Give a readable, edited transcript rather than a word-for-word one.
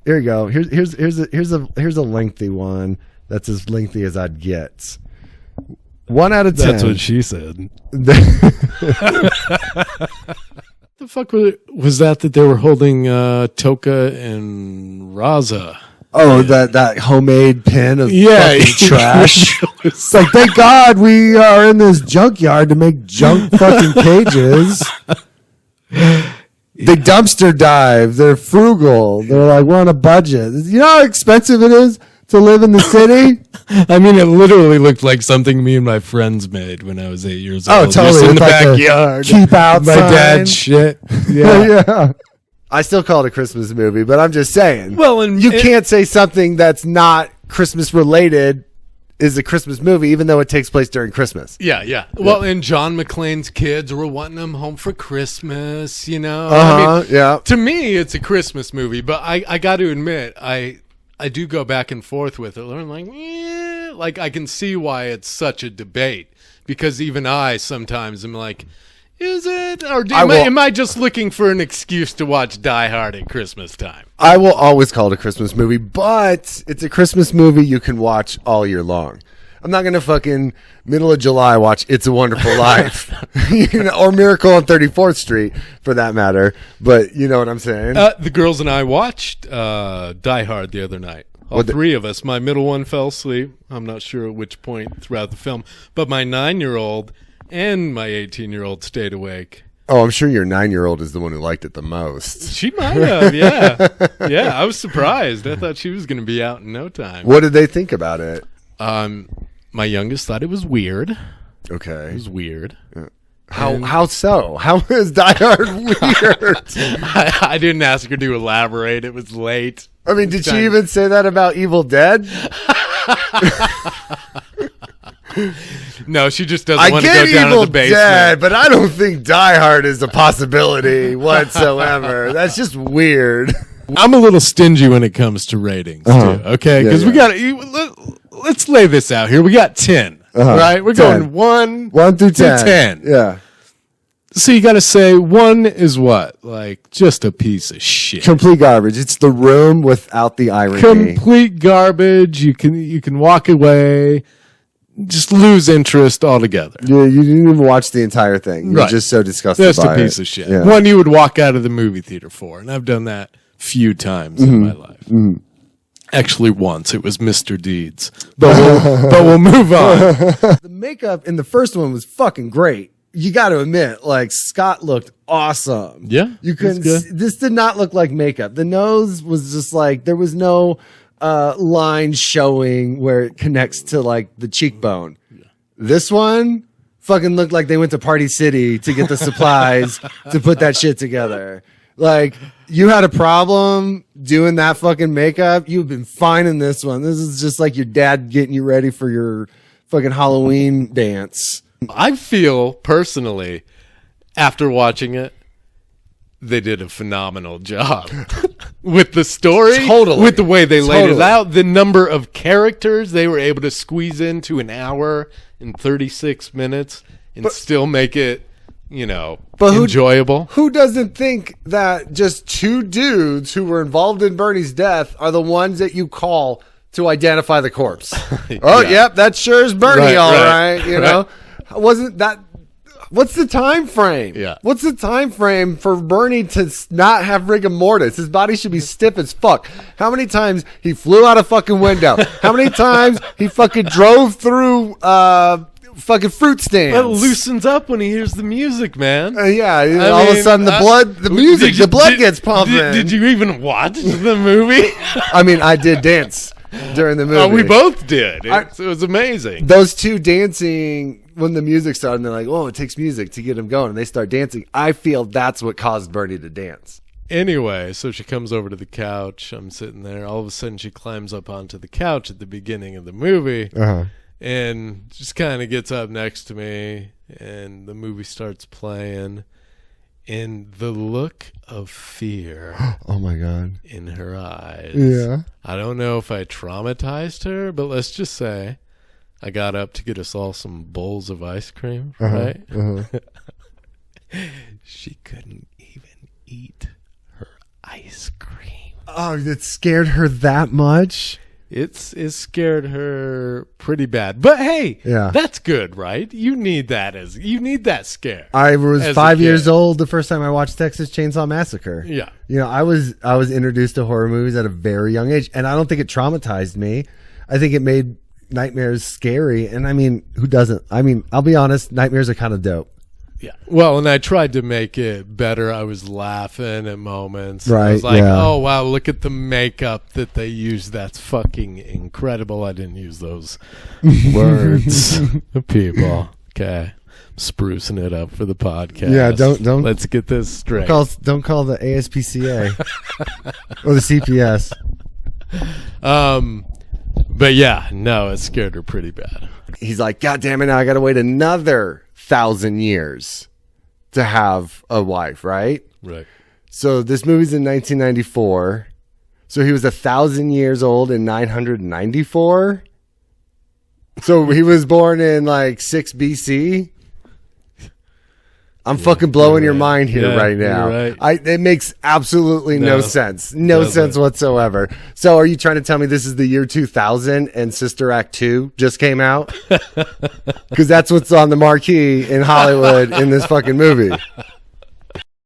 Here you go. Here's a lengthy one. That's as lengthy as I'd get. 1 out of 10. That's what she said. The fuck was that they were holding Toka and Raza? Oh, that homemade pin of fucking trash. It's like, thank God we are in this junkyard to make junk fucking cages. They dumpster dive. They're frugal. They're like, we're on a budget. You know how expensive it is to live in the city? I mean, it literally looked like something me and my friends made when I was 8 years old. Oh, totally. Just in the like backyard. Keep out my sign. dad's shit. Yeah. Yeah. I still call it a Christmas movie, but I'm just saying. Well, and you can't say something that's not Christmas related is a Christmas movie, even though it takes place during Christmas. Yeah. Well, and John McClane's kids were wanting him home for Christmas, you know? Yeah. To me, it's a Christmas movie, but I got to admit, I do go back and forth with it. I'm like, I can see why it's such a debate, because even I sometimes am like, is it? Or am I just looking for an excuse to watch Die Hard at Christmas time? I will always call it a Christmas movie, but it's a Christmas movie you can watch all year long. I'm not going to fucking middle of July watch It's a Wonderful Life or Miracle on 34th Street for that matter. But you know what I'm saying? The girls and I watched Die Hard the other night. All three of us. My middle one fell asleep. I'm not sure at which point throughout the film. But my 9-year-old and my 18-year-old stayed awake. Oh, I'm sure your 9-year-old is the one who liked it the most. She might have, yeah. Yeah, I was surprised. I thought she was going to be out in no time. What did they think about it? My youngest thought it was weird. Okay. It was weird. How so? How is Die Hard weird? I didn't ask her to elaborate. It was late. I mean, did she even say that about Evil Dead? No, she just doesn't want to go down to the basement. Dead, but I don't think Die Hard is a possibility whatsoever. That's just weird. I'm a little stingy when it comes to ratings, too. Okay, because we got. Let's lay this out here. We got 10, right? We're 10. going 1 through 10. To 10. Yeah. So you got to say 1 is what? Like just a piece of shit. Complete garbage. It's The Room without the irony. Complete garbage. You can walk away. Just lose interest altogether. You didn't even watch the entire thing. You're just so disgusted Just by a piece of shit. Yeah. One you would walk out of the movie theater for, and I've done that few times in my life. Mm-hmm. Actually, once. It was Mr. Deeds. But we'll move on. The makeup in the first one was fucking great. You got to admit, like, Scott looked awesome. Yeah. You couldn't. This did not look like makeup. The nose was just like, there was no line showing where it connects to like the cheekbone. Yeah. This one fucking looked like they went to Party City to get the supplies to put that shit together. Like, you had a problem doing that fucking makeup. You've been fine in this one. This is just like your dad getting you ready for your fucking Halloween dance. I feel personally, after watching it, they did a phenomenal job with the story, with the way they laid it out, the number of characters they were able to squeeze into an hour and 36 minutes and still make it, enjoyable. Who doesn't think that just 2 dudes who were involved in Bernie's death are the ones that you call to identify the corpse? Yep, that sure is Bernie, right. You know, wasn't that? What's the time frame? Yeah. What's the time frame for Bernie to not have rigor mortis? His body should be stiff as fuck. How many times he flew out a fucking window? How many times he fucking drove through fucking fruit stands? Well, it loosens up when he hears the music, man. All of a sudden the blood gets pumping. Did you even watch the movie? I mean, I did dance during the movie. Oh, we both did. It was amazing. Those two dancing when the music started, and they're like, "Oh, it takes music to get them going," and they start dancing. I feel that's what caused Bernie to dance. Anyway, so she comes over to the couch. I'm sitting there. All of a sudden, she climbs up onto the couch at the beginning of the movie, and just kind of gets up next to me, and the movie starts playing. And the look of fear oh my god in her eyes. Yeah. I don't know if I traumatized her, but let's just say I got up to get us all some bowls of ice cream, right? She couldn't even eat her ice cream. Oh, it scared her that much? It scared her pretty bad. But hey, Yeah. that's good, right? You need that scare. I was as 5 a years kid. old the first time I watched Texas Chainsaw Massacre. Yeah. You know, I was introduced to horror movies at a very young age, and I don't think it traumatized me. I think it made nightmares scary, and I mean, who doesn't? I mean, I'll be honest, nightmares are kind of dope. Yeah. Well, and I tried to make it better. I was laughing at moments. Right, I was like, yeah. oh, wow, look at the makeup that they used. That's fucking incredible. I didn't use those words, people. Okay. Sprucing it up for the podcast. Yeah, don't Let's get this straight. Don't call the ASPCA or the CPS. But yeah, no, it scared her pretty bad. He's like, God damn it, now I got to wait another 1,000 years to have a wife, right? Right. So this movie's in 1994. So he was 1,000 years old in 994. So he was born in like 6 BC. I'm fucking blowing your mind here right now. Right. It makes absolutely no sense. No sense whatsoever. So are you trying to tell me this is the year 2000 and Sister Act 2 just came out? Because that's what's on the marquee in Hollywood in this fucking movie.